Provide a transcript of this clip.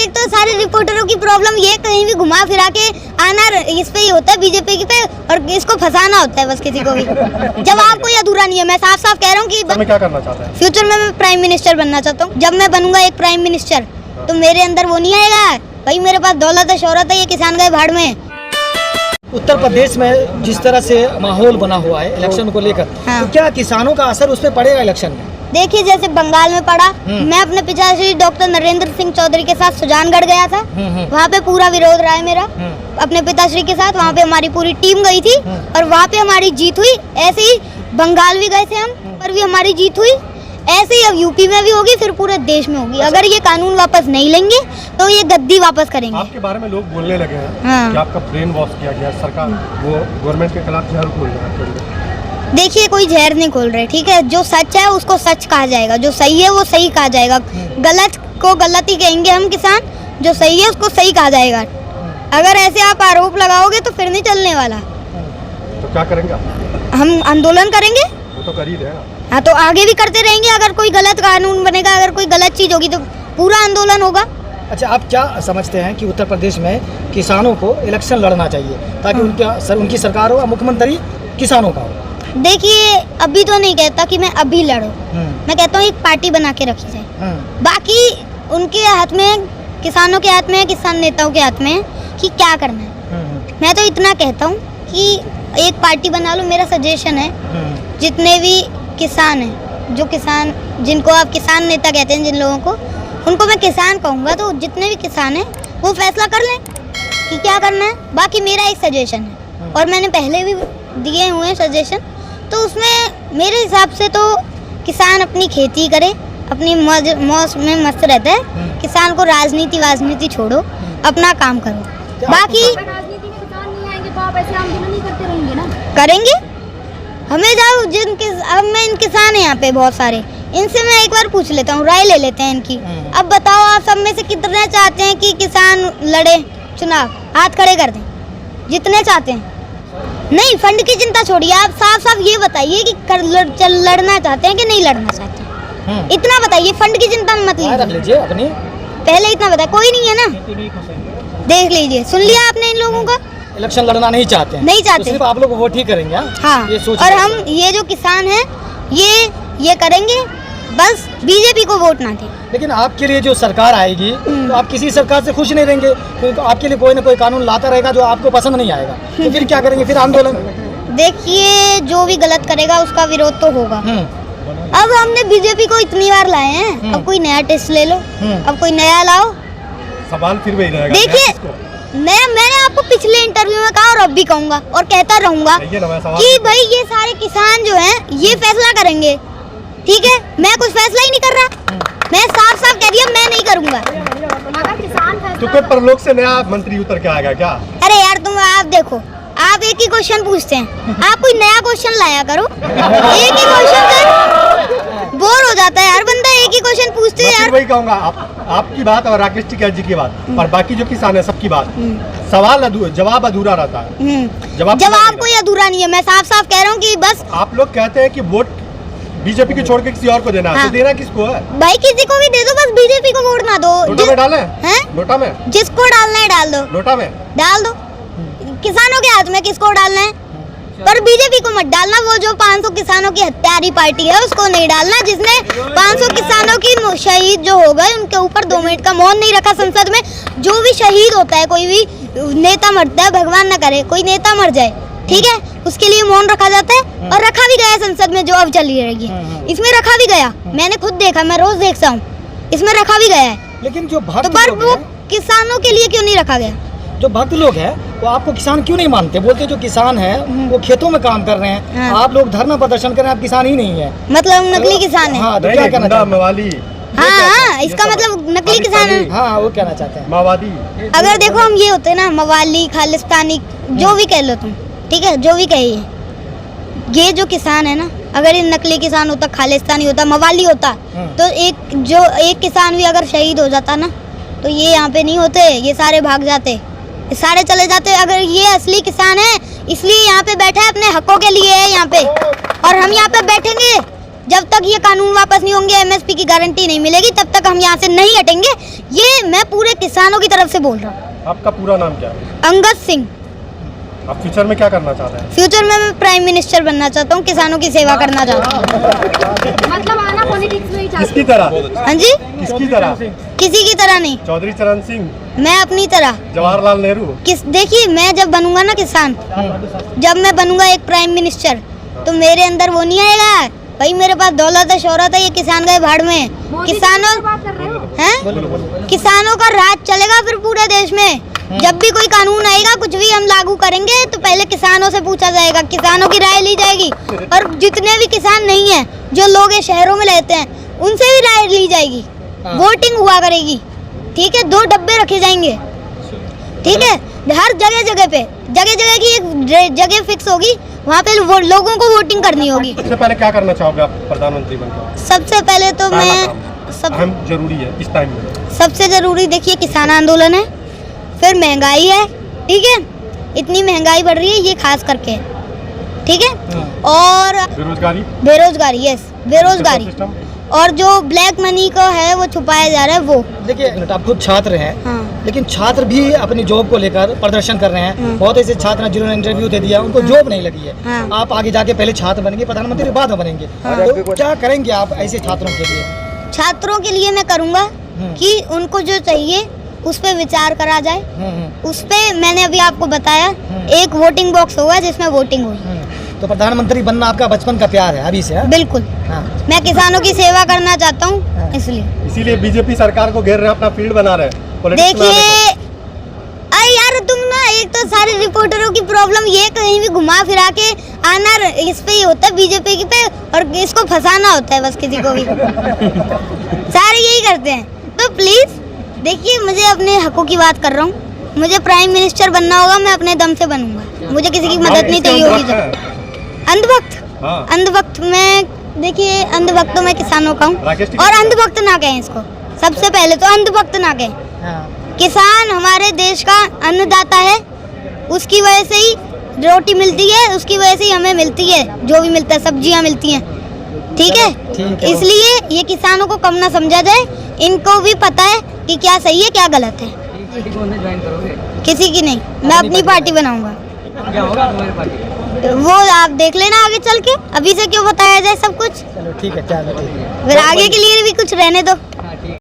एक तो सारे रिपोर्टरों की प्रॉब्लम ये, कहीं भी घुमा फिरा के आना इस पे ही होता है, बीजेपी पे, और इसको फंसाना होता है बस किसी को भी। जवाब कोई अधूरा नहीं है। मैं साफ साफ कह रहा हूँ कि मैं क्या करना चाहता है? फ्यूचर में मैं प्राइम मिनिस्टर बनना चाहता हूँ। जब मैं बनूंगा एक प्राइम मिनिस्टर, तो मेरे अंदर वो नहीं आएगा भाई मेरे पास दौलत है, शोहरत है, ये किसान गए भाड़ में। उत्तर प्रदेश में जिस तरह से माहौल बना हुआ है इलेक्शन को लेकर, तो क्या किसानों का असर उस पर पड़ेगा इलेक्शन में? देखिए जैसे बंगाल में पड़ा, मैं अपने पिताश्री डॉक्टर नरेंद्र सिंह चौधरी के साथ सुजानगढ़ गया था, वहाँ पे पूरा विरोध रहा है मेरा अपने पिताश्री के साथ। वहाँ पे हमारी पूरी टीम गई थी और वहाँ पे हमारी जीत हुई। ऐसे ही बंगाल भी गए थे हम, पर भी हमारी जीत हुई। ऐसे ही अब यूपी में भी होगी, फिर पूरे देश में होगी। अगर ये कानून वापस नहीं लेंगे तो ये गद्दी वापस करेंगे। आपके बारे में लोग बोलने लगे हैं कि आपका ब्रेन वॉश किया गया, सरकार वो गवर्नमेंट के खिलाफ जहर खोल रहा है। देखिए कोई जहर नहीं खोल रहे, ठीक है। जो सच है उसको सच कहा जाएगा, जो सही है वो सही कहा जाएगा। गलत को गलत ही कहेंगे हम किसान, जो सही है उसको सही कहा जाएगा। अगर ऐसे आप आरोप लगाओगे तो फिर नहीं चलने वाला। तो क्या करेंगे हम आंदोलन करेंगे, वो तो कर ही रहे हैं। हाँ तो आगे भी करते रहेंगे। अगर कोई गलत कानून बनेगा, अगर कोई गलत चीज होगी तो पूरा आंदोलन होगा। अच्छा, आप क्या समझते हैं कि उत्तर प्रदेश में किसानों को इलेक्शन लड़ना चाहिए ताकि उनकी सरकार हो, मुख्यमंत्री किसानों का हो? देखिए अभी तो नहीं कहता कि मैं अभी लड़ूं, मैं कहता हूँ एक पार्टी बना के रखी जाए। बाकी उनके हाथ में, किसानों के हाथ में, किसान नेताओं के हाथ में कि क्या करना है। मैं तो इतना कहता हूँ कि एक पार्टी बना लो। मेरा सजेशन है जितने भी किसान हैं, जो किसान जिनको आप किसान नेता कहते हैं, जिन लोगों को, उनको मैं किसान कहूँगा। तो जितने भी किसान हैं वो फैसला कर लें कि क्या करना है। बाकी मेरा एक सजेशन है और मैंने पहले भी दिए हुए हैं सजेशन, तो उसमें मेरे हिसाब से तो किसान अपनी खेती करे, अपनी मौज में मस्त रहता है। किसान को राजनीति छोड़ो, अपना काम करो। बाकी राजनीति में किसान नहीं आएंगे तो आप ऐसे आंदोलन नहीं करते रहेंगे ना? करेंगे। हमें जाओ अब मैं इन किसान हैं यहाँ पे बहुत सारे, इनसे मैं एक बार पूछ लेता हूँ, राय ले लेते हैं इनकी। अब बताओ आप सब में से कितने चाहते हैं कि किसान लड़े चुनाव? हाथ खड़े कर दें जितने चाहते हैं। नहीं, फंड की चिंता छोड़िए, आप साफ साफ ये बताइए कि लड़ना चाहते हैं कि नहीं लड़ना चाहते हैं। इतना बताइए, फंड की चिंता मत लीजिए अपनी, पहले इतना बताइए। कोई नहीं है ना, देख लीजिए, सुन लिया आपने इन लोगों का। इलेक्शन लड़ना नहीं चाहते हैं, नहीं चाहते, तो सिर्फ आप लोग वोट ही करेंगे। हाँ, ये सोच। और हम ये जो किसान हैं ये करेंगे, बस बीजेपी को वोट ना दें। लेकिन आपके लिए जो सरकार आएगी तो आप किसी सरकार से खुश नहीं रहेंगे, क्योंकि आपके लिए कोई ना कोई कानून लाता रहेगा जो आपको पसंद नहीं आएगा। तो फिर क्या करेंगे? फिर आंदोलन। देखिए जो भी गलत करेगा उसका विरोध तो होगा। अब हमने बीजेपी को इतनी बार लाए हैं, अब कोई नया टेस्ट ले लो, अब कोई नया लाओ। सवाल फिर वही रहेगा। देखिए मैंने आपको पिछले इंटरव्यू में कहा और अब भी कहूँगा और कहता रहूँगा कि भाई ये सारे किसान जो हैं ये फैसला करेंगे, ठीक है। मैं कुछ फैसला ही नहीं कर रहा, मैं साफ साफ कह दिया मैं नहीं करूँगा। अगर किसान तो कोई परलोक से नया मंत्री उतर के आएगा क्या? अरे यार आप देखो, आप एक ही क्वेश्चन पूछते हैं, आप कोई नया क्वेश्चन लाया करो। एक ही क्वेश्चन से बोर हो जाता है यार बंदा, एक ही क्वेश्चन पूछते हैं यार। वही कहूँगा, आपकी बात और राकेश टिकैत जी की बात और बाकी जो किसान है सबकी बात, सवाल जवाब अधूरा रहता है। जवाब कोई अधूरा नहीं है। मैं साफ साफ कह रहा हूँ कि बस आप लोग कहते हैं कि वोट बीजेपी को छोड़ के किसी और को देना है, तो देना किसको है भाई? किसी को भी दे दो, बस बीजेपी को वोट ना दो। नोटा में डालें? हैं? नोटा में जिसको डालना है डाल दो, नोटा में डाल दो। किसानों के हाथ में किसको डालना है, पर बीजेपी को मत डालना। वो जो 500 किसानों की हत्यारी पार्टी है उसको नहीं डालना, जिसने 500 किसानों की शहीद जो हो गए उनके ऊपर 2 मिनट का मौन नहीं रखा संसद में। जो भी शहीद होता है, कोई भी नेता मरता है, भगवान न करे कोई नेता मर जाए, ठीक है, उसके लिए मौन रखा जाता है और रखा भी गया संसद में जो अब चली रहेगी। इसमें रखा भी गया, मैंने खुद देखा, मैं रोज देखता हूँ, इसमें रखा भी गया है। लेकिन जो भक्त तो पर वो किसानों के लिए क्यों नहीं रखा गया? जो भक्त लोग हैं वो आपको किसान क्यों नहीं मानते? बोलते जो किसान है वो खेतों में काम कर रहे हैं, आप लोग धरना प्रदर्शन कर रहे हैं, आप किसान ही नहीं है, मतलब नकली किसान है। हाँ, तो क्या कहना चाहते हैं? मवाली। हाँ, इसका मतलब नकली किसान है। हाँ, वो कहना चाहते हैं माओवादी। अगर देखो हम ये होते ना, मवाली, खालिस्तानी, जो भी कह लो तुम, ठीक है, जो भी कहिए, ये जो किसान है ना, अगर ये नकली किसान होता, खालिस्तानी होता, मवाली होता, तो एक किसान भी अगर शहीद हो जाता ना, तो ये यहाँ पे नहीं होते, ये सारे भाग जाते, सारे चले जाते। अगर ये असली किसान है, इसलिए यहाँ पे बैठा है, अपने हकों के लिए है यहाँ पे, और हम यहाँ पे बैठेंगे जब तक ये कानून वापस नहीं होंगे, एमएसपी की गारंटी नहीं मिलेगी, तब तक हम यहाँ से नहीं हटेंगे। ये मैं पूरे किसानों की तरफ से बोल रहा हूँ। आपका पूरा नाम क्या है? अंगद सिंह। आप फ्यूचर में क्या करना चाहते हैं? फ्यूचर में मैं प्राइम मिनिस्टर बनना चाहता हूँ, किसानों की सेवा करना चाहता हूँ। मतलब आना पॉलिटिक्स में ही चाहते किसकी तरह? हाँ जी, किसकी तरह? किसी की तरह नहीं, चौधरी चरण सिंह, मैं अपनी तरह। जवाहरलाल नेहरू। देखिए, मैं जब बनूंगा ना किसान, जब मैं बनूंगा एक प्राइम मिनिस्टर, तो मेरे अंदर वो नहीं आएगा भाई मेरे पास दौलत है, शोहरत है, ये किसान गए भाड़ में। किसानों बात कर रहे हो? हैं, किसानों का राज चलेगा फिर पूरे देश में। जब भी कोई कानून आएगा, कुछ भी हम लागू करेंगे, तो पहले किसानों से पूछा जाएगा, किसानों की राय ली जाएगी। और जितने भी किसान नहीं हैं, जो लोग ये शहरों में रहते हैं, उनसे भी राय ली जाएगी। वोटिंग हुआ करेगी, ठीक है। 2 डब्बे रखे जाएंगे, ठीक है। हर जगह जगह पे, जगह जगह की एक जगह फिक्स होगी, वहाँ पे लोगों को वोटिंग करनी होगी। सबसे पहले क्या करना चाहोगे आप प्रधानमंत्री बनकर? सबसे पहले तो मैं अहम जरूरी है इस टाइम में। सबसे जरूरी देखिए किसान आंदोलन है, फिर महंगाई है, ठीक है। इतनी महंगाई बढ़ रही है, ये खास करके, ठीक है। और बेरोजगारी, यस, बेरोजगारी, और जो ब्लैक मनी को है वो छुपाया जा रहा है वो। देखिए, आप खुद छात्र हैं, हाँ। लेकिन छात्र भी अपनी जॉब को लेकर प्रदर्शन कर रहे हैं। बहुत ऐसे छात्र हैं जिन्होंने इंटरव्यू दे दिया, उनको जॉब नहीं लगी है। हाँ। आप आगे जाके पहले छात्र बनेंगे, प्रधानमंत्री बाद में बनेंगे, तो क्या करेंगे आप ऐसे छात्रों के लिए? छात्रों के लिए मैं करूँगा कि उनको जो चाहिए उस पे विचार करा जाए। उस पे मैंने अभी आपको बताया, एक वोटिंग बॉक्स होगा जिसमें वोटिंग हुई। तो प्रधानमंत्री बनना आपका बचपन का प्यार है अभी से? है? बिल्कुल। हाँ। मैं किसानों की सेवा करना चाहता हूँ, इसीलिए बीजेपी सरकार को घेर रहे हैं, अपना फील्ड बना रहे हैं। देखिए, अरे यार तुम ना, एक तो सारे रिपोर्टरों की प्रॉब्लम ये, कहीं भी घुमा फिरा के आना इस पे ही होता है, बीजेपी की पे, और इसको फंसाना होता है बस किसी को भी। सारे यही करते हैं। तो प्लीज देखिए, मुझे अपने हकों की बात कर रहा हूँ। मुझे प्राइम मिनिस्टर बनना होगा, मैं अपने दम से बनूंगा, मुझे किसी की मदद नहीं चाहिए होगी। अंधभक्त, अंधभक्त में देखिए, अंधभक्त तो मैं किसानों का हूँ, और अंधभक्त ना कहें इसको, सबसे पहले तो अंधभक्त ना कहें। किसान हमारे देश का अन्नदाता है, उसकी वजह से ही रोटी मिलती है, उसकी वजह से ही हमें मिलती है जो भी मिलता है, सब्जियां मिलती हैं, ठीक है। इसलिए ये किसानों को कम ना समझा जाए, इनको भी पता है कि क्या सही है क्या गलत है। किसी की नहीं, मैं अपनी पार्टी बनाऊंगा। वो आप देख लेना आगे चल के, अभी से क्यों बताया जाए सब कुछ। चलो ठीक है, चलो ठीक है। फिर आगे के लिए भी कुछ रहने दो।